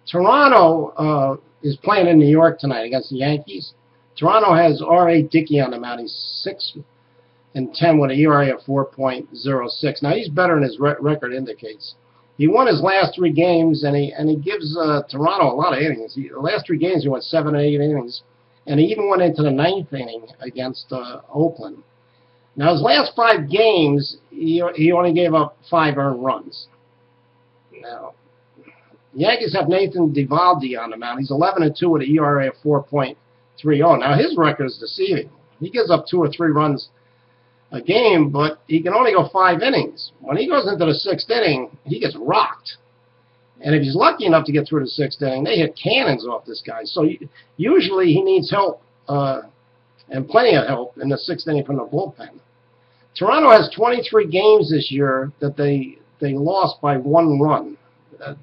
Toronto is playing in New York tonight against the Yankees. Toronto has R.A. Dickey on the mound. He's 6-10 with an ERA of 4.06. Now, he's better than his record indicates. He won his last 3 games, and he gives Toronto a lot of innings. The last 3 games, he went 7 and 8 innings, and he even went into the 9th inning against Oakland. Now, his last 5 games, he only gave up 5 earned runs. Now, the Yankees have Nathan Eovaldi on the mound. He's 11-2 with an ERA of 4.30. Now, his record is deceiving. He gives up 2 or 3 runs a game, but he can only go 5 innings. When he goes into the 6th inning, he gets rocked. And if he's lucky enough to get through the 6th inning, they hit cannons off this guy. So usually he needs help, and plenty of help, in the 6th inning from the bullpen. Toronto has 23 games this year that they lost by 1 run.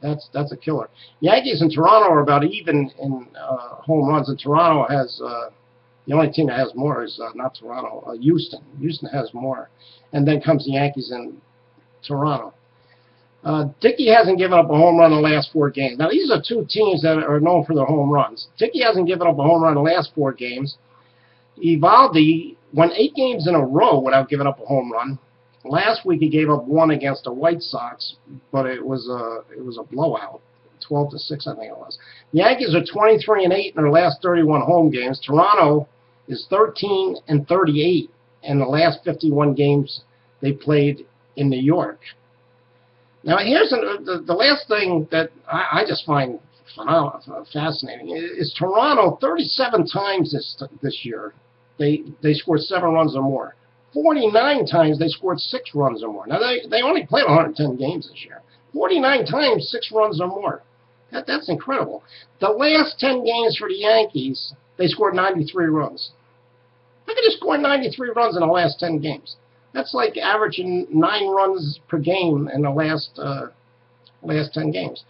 That's a killer. Yankees and Toronto are about even in home runs, and Toronto has the only team that has more is not Toronto, Houston. Houston has more, and then comes the Yankees and Toronto. Dickey hasn't given up a home run in the last 4 games. Now, these are 2 teams that are known for their home runs. Dickey hasn't given up a home run in the last 4 games. Eovaldi went 8 games in a row without giving up a home run. Last week he gave up 1 against the White Sox, but it was a blowout, 12-6, I think it was. The Yankees are 23-8 in their last 31 home games. Toronto is 13-38 in the last 51 games they played in New York. Now, here's the last thing that I just find fascinating is Toronto 37 times this year they scored 7 runs or more. 49 times they scored 6 runs or more. Now, they only played 110 games this year. 49 times 6 runs or more. That's incredible. The last 10 games for the Yankees, they scored 93 runs. How could you score 93 runs in the last 10 games? That's like averaging 9 runs per game in the last 10 games.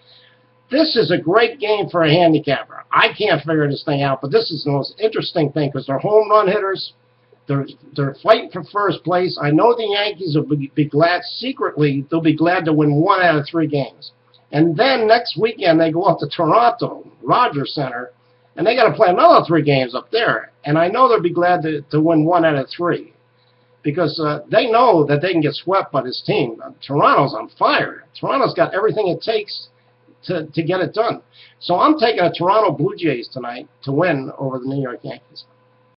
This is a great game for a handicapper. I can't figure this thing out, but this is the most interesting thing because they're home run hitters. They're fighting for first place. I know the Yankees will be glad, secretly, they'll be glad to win 1 out of 3 games. And then next weekend, they go up to Toronto, Rogers Center, and they got to play another 3 games up there. And I know they'll be glad to win 1 out of 3 because they know that they can get swept by this team. Toronto's on fire. Toronto's got everything it takes to get it done. So I'm taking the Toronto Blue Jays tonight to win over the New York Yankees.